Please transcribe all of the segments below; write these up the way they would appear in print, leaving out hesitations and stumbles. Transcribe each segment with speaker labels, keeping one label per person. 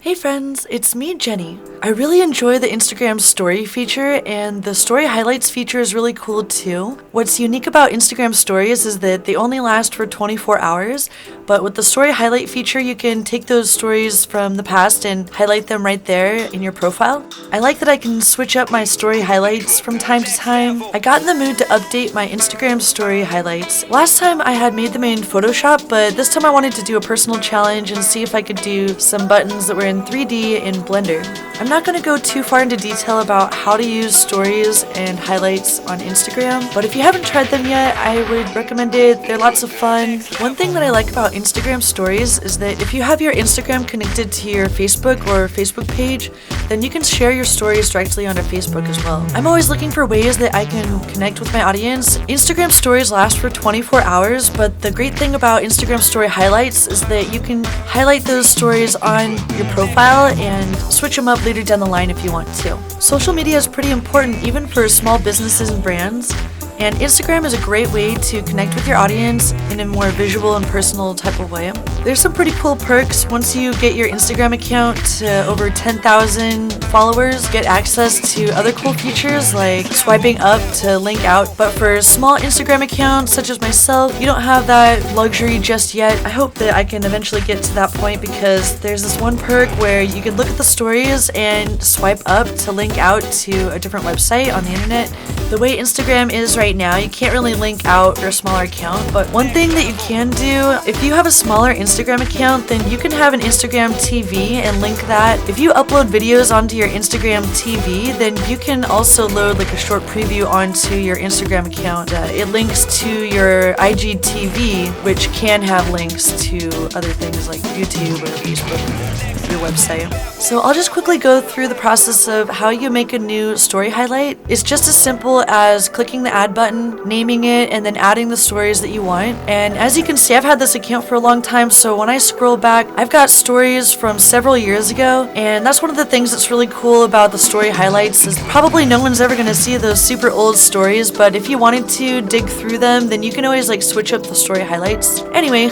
Speaker 1: Hey friends, it's me, Jenny. I really enjoy the Instagram story feature, and the story highlights feature is really cool too. What's unique about Instagram stories is that they only last for 24 hours, but with the story highlight feature, you can take those stories from the past and highlight them right there in your profile. I like that I can switch up my story highlights from time to time. I got in the mood to update my Instagram story highlights. Last time I had made them in Photoshop, but this time I wanted to do a personal challenge and see if I could do some buttons that were in 3D in Blender. I'm not going to go too far into detail about how to use stories and highlights on Instagram, but if you haven't tried them yet, I would recommend it. They're lots of fun. One thing that I like about Instagram stories is that if you have your Instagram connected to your Facebook or Facebook page, then you can share your stories directly onto Facebook as well. I'm always looking for ways that I can connect with my audience. Instagram stories last for 24 hours, but the great thing about Instagram story highlights is that you can highlight those stories on your profile and switch them up later down the line if you want to. Social media is pretty important even for small businesses and brands. And Instagram is a great way to connect with your audience in a more visual and personal type of way. There's some pretty cool perks once you get your Instagram account to over 10,000 followers. Get access to other cool features like swiping up to link out. But for small Instagram accounts such as myself, you don't have that luxury just yet. I hope that I can eventually get to that point because there's this one perk where you can look at the stories and swipe up to link out to a different website on the internet. The way Instagram is right now, you can't really link out your smaller account, but one thing that you can do, if you have a smaller Instagram account, then you can have an Instagram TV and link that. If you upload videos onto your Instagram TV, then you can also load like a short preview onto your Instagram account. It links to your IGTV, which can have links to other things like YouTube or Facebook, your website. So I'll just quickly go through the process of how you make a new story highlight. It's just as simple as clicking the add button, naming it, and then adding the stories that you want. And as you can see, I've had this account for a long time, so when I scroll back, I've got stories from several years ago, and that's one of the things that's really cool about the story highlights is probably no one's ever going to see those super old stories, but if you wanted to dig through them, then you can always like switch up the story highlights. Anyway,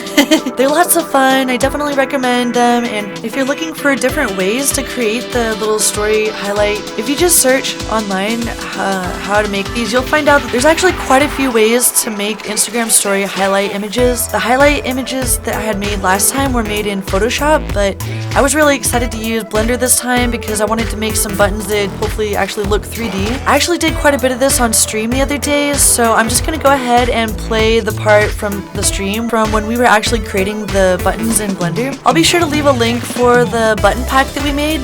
Speaker 1: they're lots of fun. I definitely recommend them, and if you're looking for different ways to create the little story highlight, if you just search online how to make these, you'll find out that there's actually quite a few ways to make Instagram story highlight images. The highlight images that I had made last time were made in Photoshop, but I was really excited to use Blender this time because I wanted to make some buttons that hopefully actually look 3D. I actually did quite a bit of this on stream the other day, so I'm just gonna go ahead and play the part from the stream from when we were actually creating the buttons in Blender. I'll be sure to leave a link for the button pack that we made.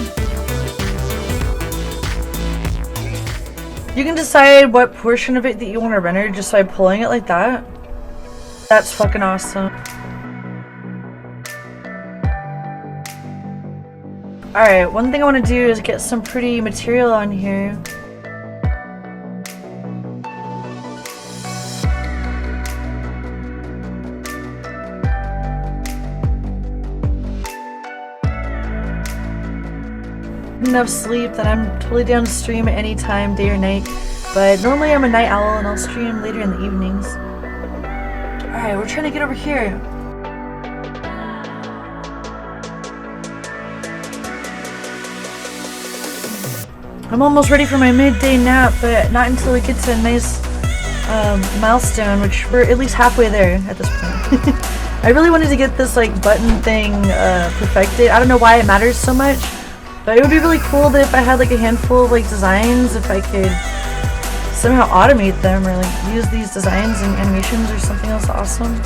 Speaker 1: You can decide what portion of it that you want to render just by pulling it like that. That's fucking awesome. Alright, one thing I want to do is get some pretty material on here. Enough sleep that I'm totally down to stream at any time, day or night, but normally I'm a night owl and I'll stream later in the evenings. Alright, we're trying to get over here. I'm almost ready for my midday nap, but not until we get to a nice milestone, which we're at least halfway there at this point. I really wanted to get this like button thing perfected. I don't know why it matters so much, but it would be really cool that if I had like a handful of like designs, if I could somehow automate them or like use these designs in animations or something else awesome.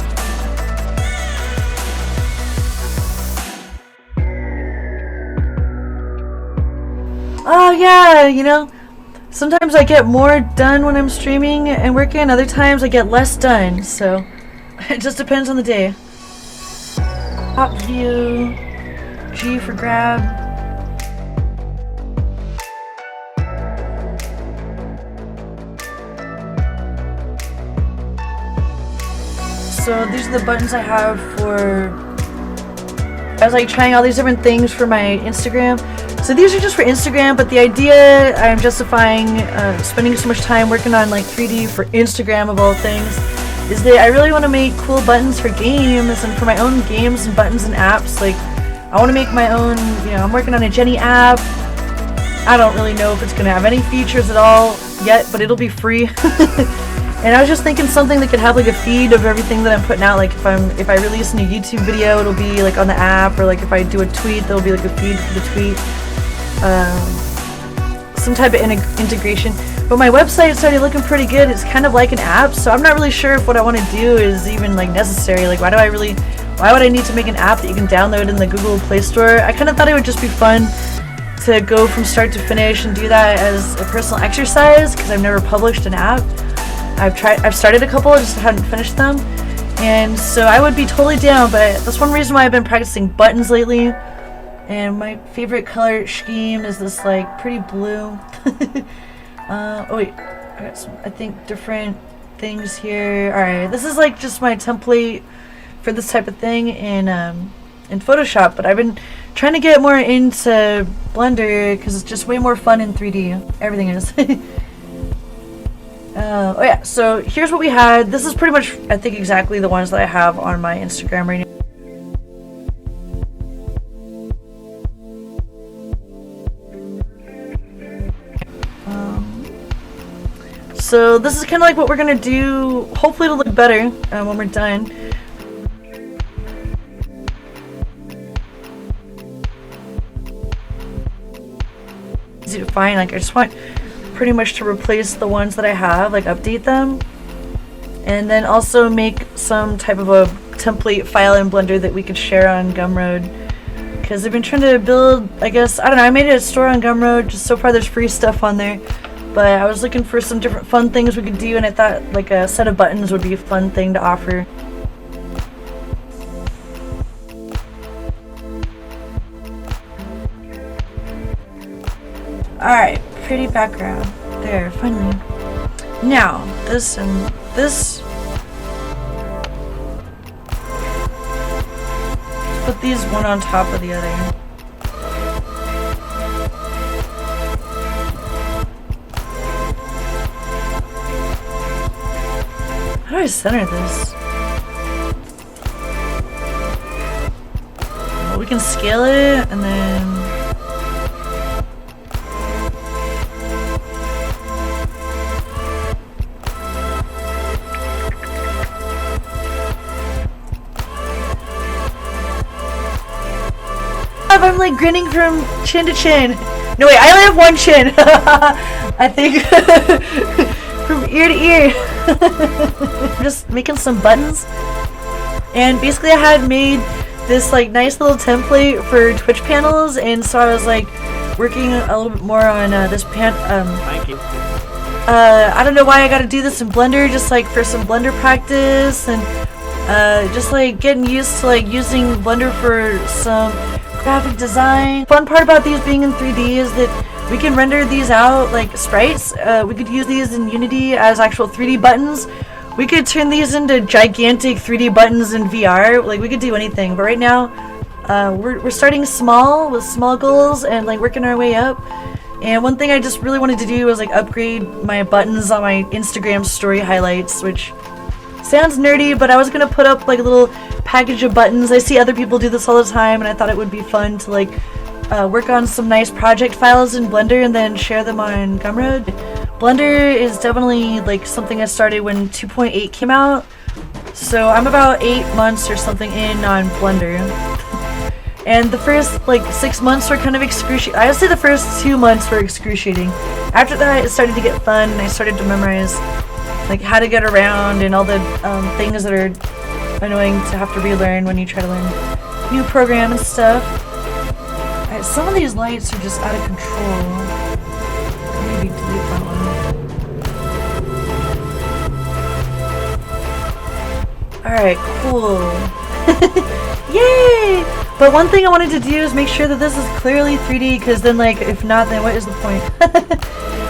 Speaker 1: Oh yeah, you know, sometimes I get more done when I'm streaming and working, other times I get less done, so it just depends on the day. Top view, G for grab. So these are the buttons I have for, I was like trying all these different things for my Instagram. So these are just for Instagram, but the idea I'm justifying spending so much time working on like 3D for Instagram of all things is that I really want to make cool buttons for games and for my own games and buttons and apps. Like I want to make my own, I'm working on a Jenny app. I don't really know if it's going to have any features at all yet, but it'll be free. And I was just thinking something that could have like a feed of everything that I'm putting out. Like if I release a new YouTube video, it'll be like on the app, or like if I do a tweet, there'll be like a feed for the tweet. Some type of integration. But my website started looking pretty good. It's kind of like an app, so I'm not really sure if what I want to do is even like necessary. Like why would I need to make an app that you can download in the Google Play Store? I kind of thought it would just be fun to go from start to finish and do that as a personal exercise, because I've never published an app. I've started a couple, I just haven't finished them, and so I would be totally down. But that's one reason why I've been practicing buttons lately. And my favorite color scheme is this like pretty blue. Oh wait, I got some, I think, different things here. Alright, this is like just my template for this type of thing in Photoshop, but I've been trying to get more into Blender because it's just way more fun in 3D. Everything is. Oh yeah, so here's what we had. This is pretty much, I think, exactly the ones that I have on my Instagram right now. So this is kind of like what we're gonna do. Hopefully it'll look better when we're done. Easy to find. Like I just want pretty much to replace the ones that I have, like update them, and then also make some type of a template file in Blender that we could share on Gumroad. Because I've been trying to build, I guess, I don't know, I made a store on Gumroad. Just so far there's free stuff on there. But I was looking for some different fun things we could do, and I thought like a set of buttons would be a fun thing to offer. Alright, pretty background. There, finally. Now, this and this. Put these one on top of the other. How do I center this? Well, we can scale it and then... I'm like grinning from chin to chin. No wait, I only have one chin. I think. From ear to ear. I'm just making some buttons, and basically I had made this like nice little template for Twitch panels, and so I was like working a little bit more on this
Speaker 2: Thank you.
Speaker 1: I don't know why I gotta do this in Blender, just like for some Blender practice, and just like getting used to like using Blender for some graphic design. Fun part about these being in 3D is that we can render these out like sprites. We could use these in Unity as actual 3D buttons. We could turn these into gigantic 3D buttons in VR. Like we could do anything. But right now, we're starting small with small goals and like working our way up. And one thing I just really wanted to do was like upgrade my buttons on my Instagram story highlights, which sounds nerdy, but I was gonna put up like a little package of buttons. I see other people do this all the time, and I thought it would be fun to like work on some nice project files in Blender and then share them on Gumroad. Blender is definitely like something I started when 2.8 came out, so I'm about 8 months or something in on Blender. And the first like 6 months were kind of excruciating. I would say the first 2 months were excruciating. After that, it started to get fun, and I started to memorize like how to get around and all the things that are annoying to have to relearn when you try to learn new program and stuff. Alright, some of these lights are just out of control. Maybe delete that one. Alright, cool. Yay! But one thing I wanted to do is make sure that this is clearly 3D, because then like if not, then what is the point?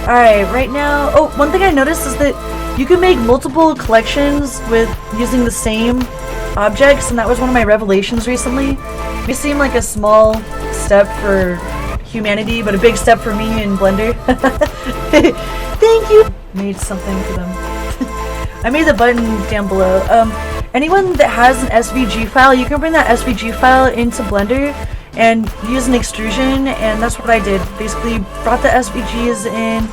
Speaker 1: Alright, right now, oh, one thing I noticed is that you can make multiple collections with using the same objects, and that was one of my revelations recently. It may seem like a small step for humanity, but a big step for me in Blender. Thank you! Made something for them. I made the button down below. Anyone that has an SVG file, you can bring that SVG file into Blender, and use an extrusion, and that's what I did. Basically brought the SVGs in,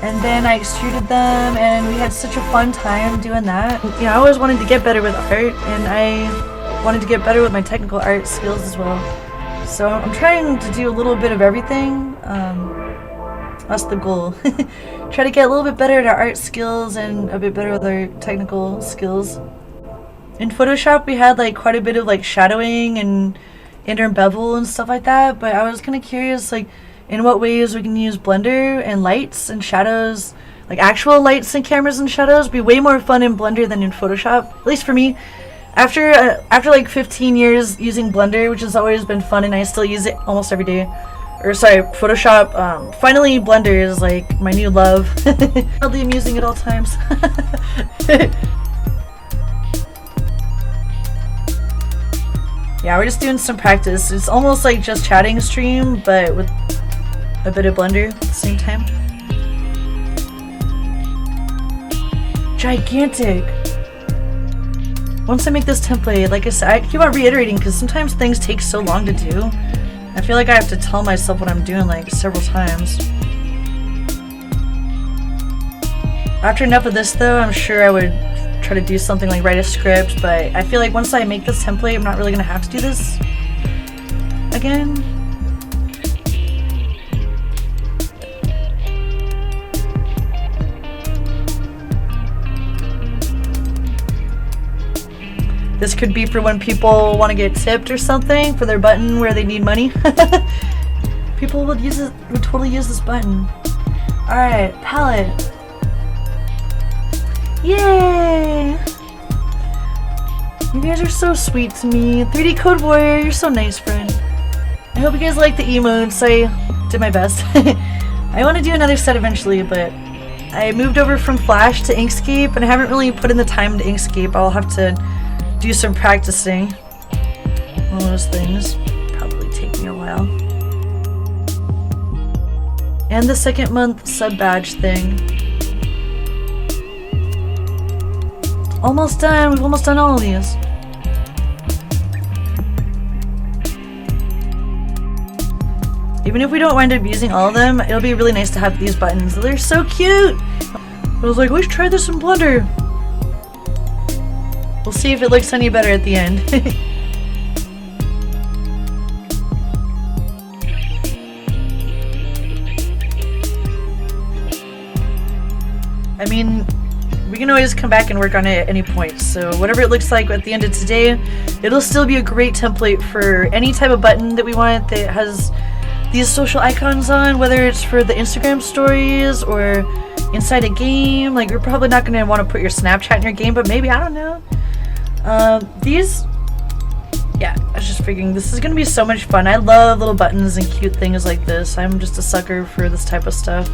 Speaker 1: and then I extruded them, and we had such a fun time doing that. You know, I always wanted to get better with art, and I wanted to get better with my technical art skills as well. So I'm trying to do a little bit of everything. That's the goal. Try to get a little bit better at our art skills and a bit better with our technical skills. In Photoshop we had like quite a bit of like shadowing and inner bevel and stuff like that, but I was kind of curious like in what ways we can use Blender and lights and shadows, like actual lights and cameras and shadows. Be way more fun in Blender than in Photoshop, at least for me. After like 15 years using Blender, which has always been fun and I still use it almost every day, or sorry, Photoshop, finally Blender is like my new love. Wildly amusing at all times. Yeah, we're just doing some practice. It's almost like just chatting stream, but with a bit of Blender at the same time. Gigantic! Once I make this template, like I said, I keep on reiterating because sometimes things take so long to do. I feel like I have to tell myself what I'm doing like several times. After enough of this though, I'm sure I would try to do something like write a script, but I feel like once I make this template, I'm not really gonna have to do this again. This could be for when people want to get tipped or something for their button where they need money. People would totally use this button. Alright, palette. Yay! You guys are so sweet to me. 3D Code Warrior, you're so nice, friend. I hope you guys like the emotes. I did my best. I want to do another set eventually, but I moved over from Flash to Inkscape, and I haven't really put in the time to Inkscape. I'll have to do some practicing. All those things probably take me a while. And the second month sub badge thing. Almost done. We've almost done all of these. Even if we don't wind up using all of them, it'll be really nice to have these buttons. They're so cute! I was like, let's try this in Blender. We'll see if it looks any better at the end. I mean, we can always come back and work on it at any point, so whatever it looks like at the end of today, it'll still be a great template for any type of button that we want that has these social icons on, whether it's for the Instagram stories or inside a game. Like, you're probably not going to want to put your Snapchat in your game, but maybe, I don't know. Yeah, I was just figuring this is going to be so much fun. I love little buttons and cute things like this. I'm just a sucker for this type of stuff.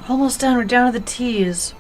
Speaker 1: Almost done, we're down to the T's.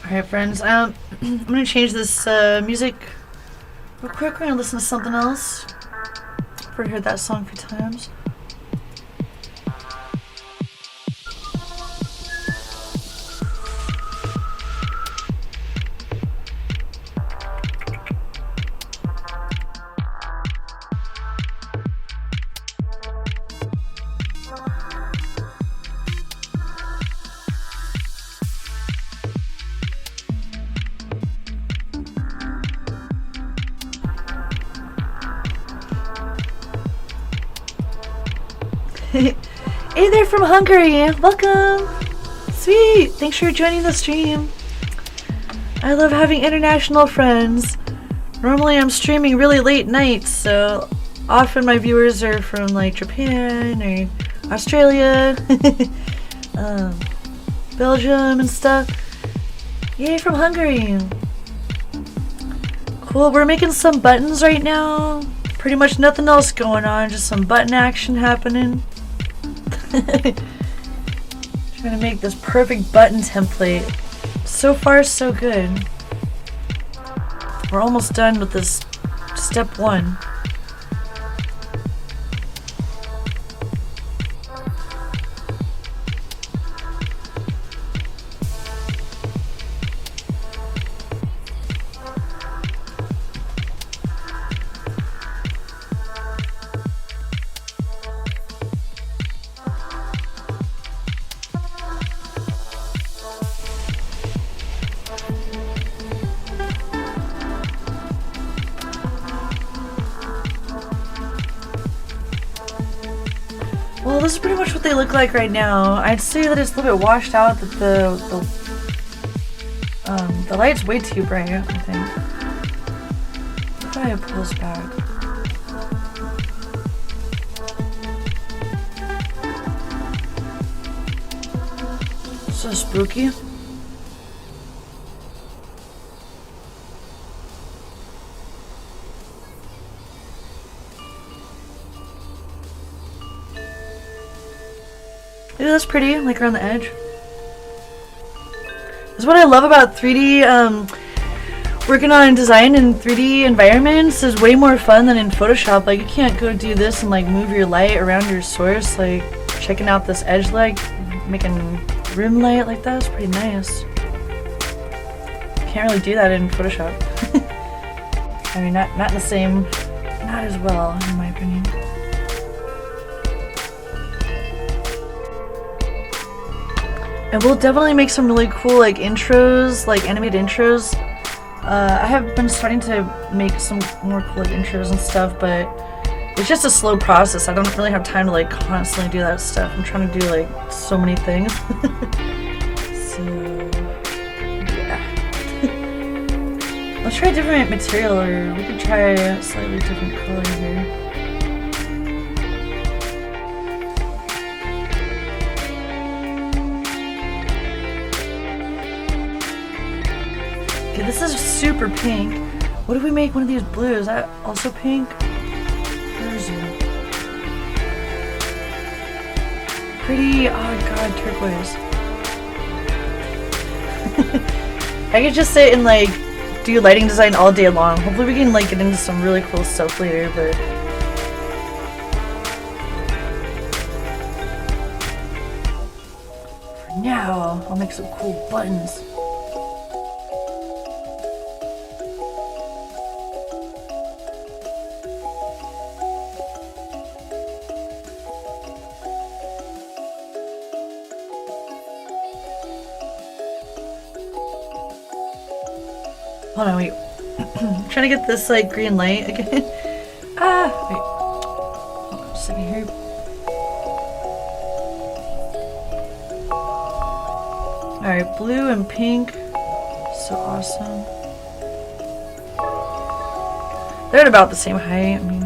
Speaker 1: Alright friends, I'm gonna change this music real quick. We're gonna listen to something else. I've heard that song a few times. Hey there from Hungary! Welcome! Sweet! Thanks for joining the stream. I love having international friends. Normally I'm streaming really late nights, so often my viewers are from like Japan or Australia, Belgium and stuff. Yay from Hungary! Cool, we're making some buttons right now. Pretty much nothing else going on, just some button action happening. Trying to make this perfect button template. So far, so good. We're almost done with this step 1. Well, this is pretty much what they look like right now. I'd say that it's a little bit washed out, that the light's way too bright, I think. If I pull this back. So spooky. Ooh, that's pretty, like around the edge. That's what I love about 3D, working on design in 3D environments is way more fun than in Photoshop. Like, you can't go do this and like move your light around your source, like checking out this edge light, making rim light like that is pretty nice. Can't really do that in Photoshop. I mean, not the same, not as well, in my opinion. And we'll definitely make some really cool like intros, like animated intros. I have been starting to make some more cool like intros and stuff, but it's just a slow process. I don't really have time to like constantly do that stuff. I'm trying to do like so many things. So yeah. Let's try a different material, or we could try a slightly different color here. Okay, this is super pink. What if we make one of these blues? Is that also pink? Where is it? Pretty, oh god, turquoise. I could just sit and like do lighting design all day long. Hopefully we can like get into some really cool stuff later, but for now, I'll make some cool buttons. Hold on, wait. I'm trying to get this like green light again. Ah, wait. Hold on, just a second here. Alright, blue and pink. So awesome. They're at about the same height. I mean,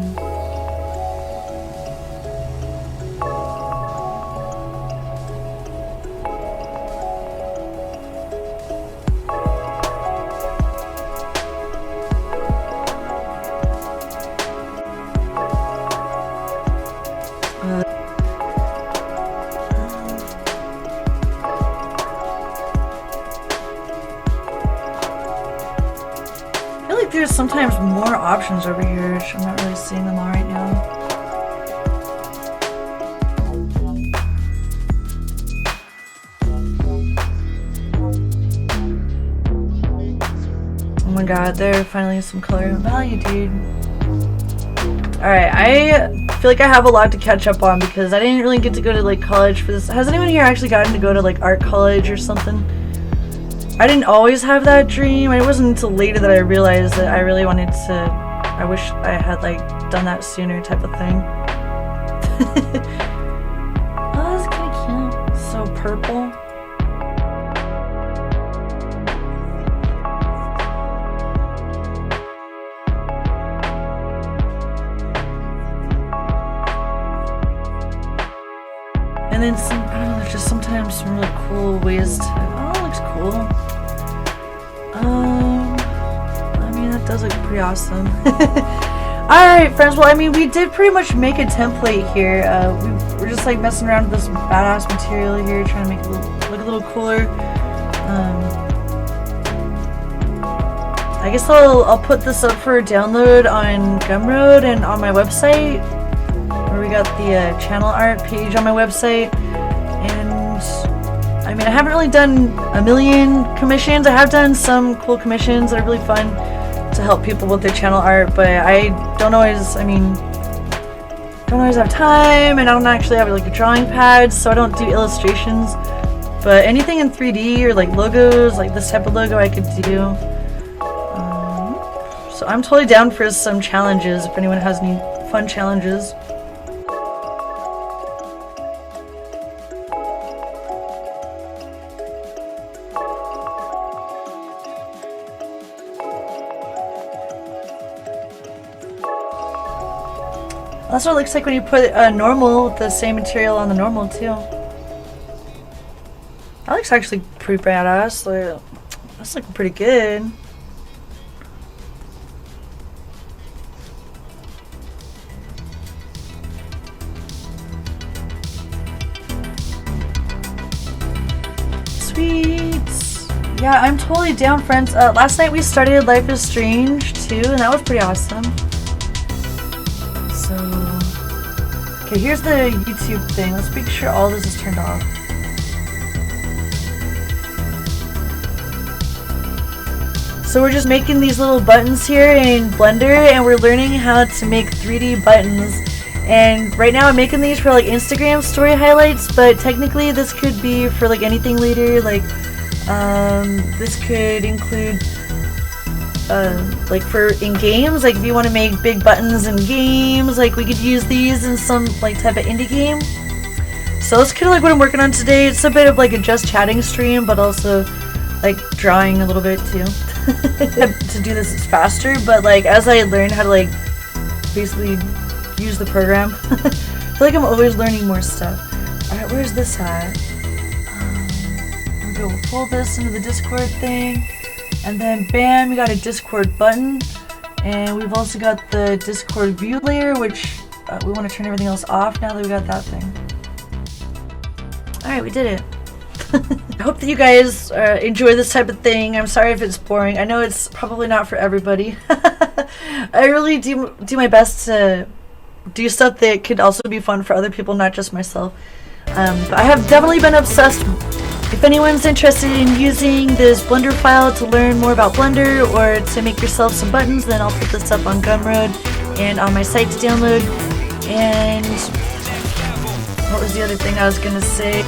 Speaker 1: there's sometimes more options over here, which I'm not really seeing them all right now. Oh my god, there finally is some color and value, dude. Alright, I feel like I have a lot to catch up on because I didn't really get to go to like college for this. Has anyone here actually gotten to go to like art college or something? I didn't always have that dream. It wasn't until later that I realized that I really wanted to, I wish I had like done that sooner type of thing. purple. And then some, I don't know, there's just sometimes some really cool ways to, oh, it looks cool. I mean, that does look pretty awesome. Alright, friends, well, I mean, we did pretty much make a template here. We're just like messing around with this badass material here, trying to make it look a little cooler. I guess I'll put this up for download on Gumroad and on my website, where we got the channel art page on my website. And I mean, I haven't really done a million commissions. I have done some cool commissions that are really fun to help people with their channel art, but I don't always have time, and I don't actually have like a drawing pad, so I don't do illustrations. But anything in 3D or like logos, like this type of logo, I could do. So I'm totally down for some challenges if anyone has any fun challenges. That's what it looks like when you put normal with the same material on the normal too. That looks actually pretty badass. Like, that's looking pretty good. Sweet. Yeah, I'm totally down, friends. Last night we started Life is Strange too, and that was pretty awesome. So, okay, here's the YouTube thing. Let's make sure all this is turned off. So we're just making these little buttons here in Blender, and we're learning how to make 3D buttons. And right now I'm making these for like Instagram story highlights, but technically this could be for like anything later. Like, this could include like for in games, like if you want to make big buttons in games, like we could use these in some like type of indie game. So that's kind of like what I'm working on today. It's a bit of like a just chatting stream, but also like drawing a little bit too. To do this it's faster, but like as I learn how to like basically use the program, I feel like I'm always learning more stuff. Alright, where's this at? We'll pull this into the Discord thing. And then bam, we got a Discord button, and we've also got the Discord view layer, which we want to turn everything else off now that we got that thing. Alright, we did it. I hope that you guys enjoy this type of thing. I'm sorry if it's boring. I know it's probably not for everybody. I really do my best to do stuff that could also be fun for other people, not just myself. But I have definitely been obsessed. If anyone's interested in using this Blender file to learn more about Blender or to make yourself some buttons, then I'll put this up on Gumroad and on my site to download. And what was the other thing I was gonna say?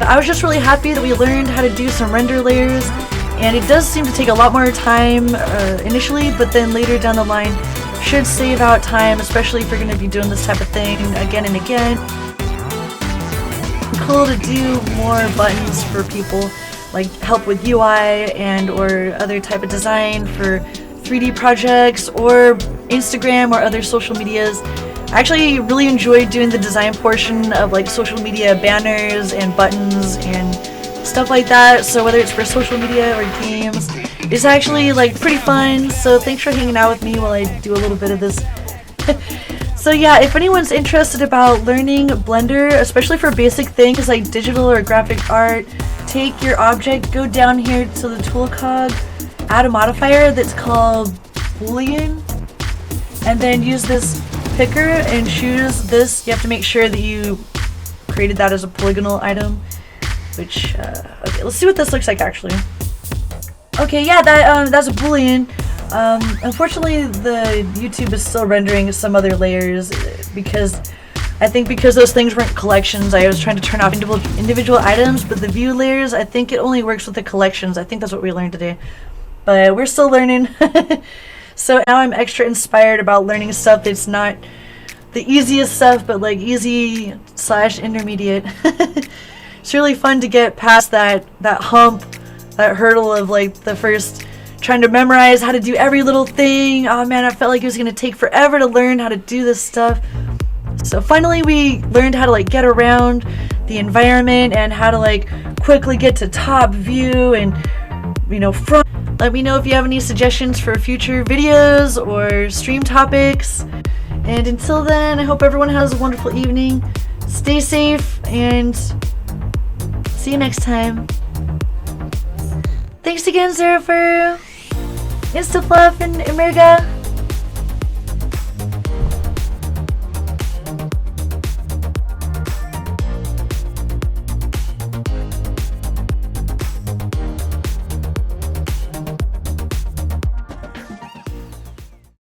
Speaker 1: I was just really happy that we learned how to do some render layers, and it does seem to take a lot more time initially, but then later down the line should save out time, especially if you're going to be doing this type of thing again and again. Cool to do more buttons for people, like help with UI and or other type of design for 3D projects or Instagram or other social medias. I actually really enjoyed doing the design portion of like social media banners and buttons and stuff like that. So whether it's for social media or games, it's actually like pretty fun. So thanks for hanging out with me while I do a little bit of this. So yeah, if anyone's interested about learning Blender, especially for basic things like digital or graphic art, take your object, go down here to the tool cog, add a modifier that's called Boolean, and then use this picker and choose this. You have to make sure that you created that as a polygonal item, which, okay, let's see what this looks like actually. Okay, yeah, that's a Boolean. Unfortunately, the YouTube is still rendering some other layers because I think because those things weren't collections, I was trying to turn off individual items, but the view layers, I think it only works with the collections. I think that's what we learned today, but we're still learning. So now I'm extra inspired about learning stuff that's the easiest stuff, but like easy / intermediate. It's really fun to get past that hump, that hurdle of like the first trying to memorize how to do every little thing. Oh man, I felt like it was gonna take forever to learn how to do this stuff. So finally we learned how to like get around the environment and how to like quickly get to top view and, you know, front. Let me know if you have any suggestions for future videos or stream topics. And until then, I hope everyone has a wonderful evening. Stay safe and see you next time. Thanks again, Zara, for Instafluff and Emerga.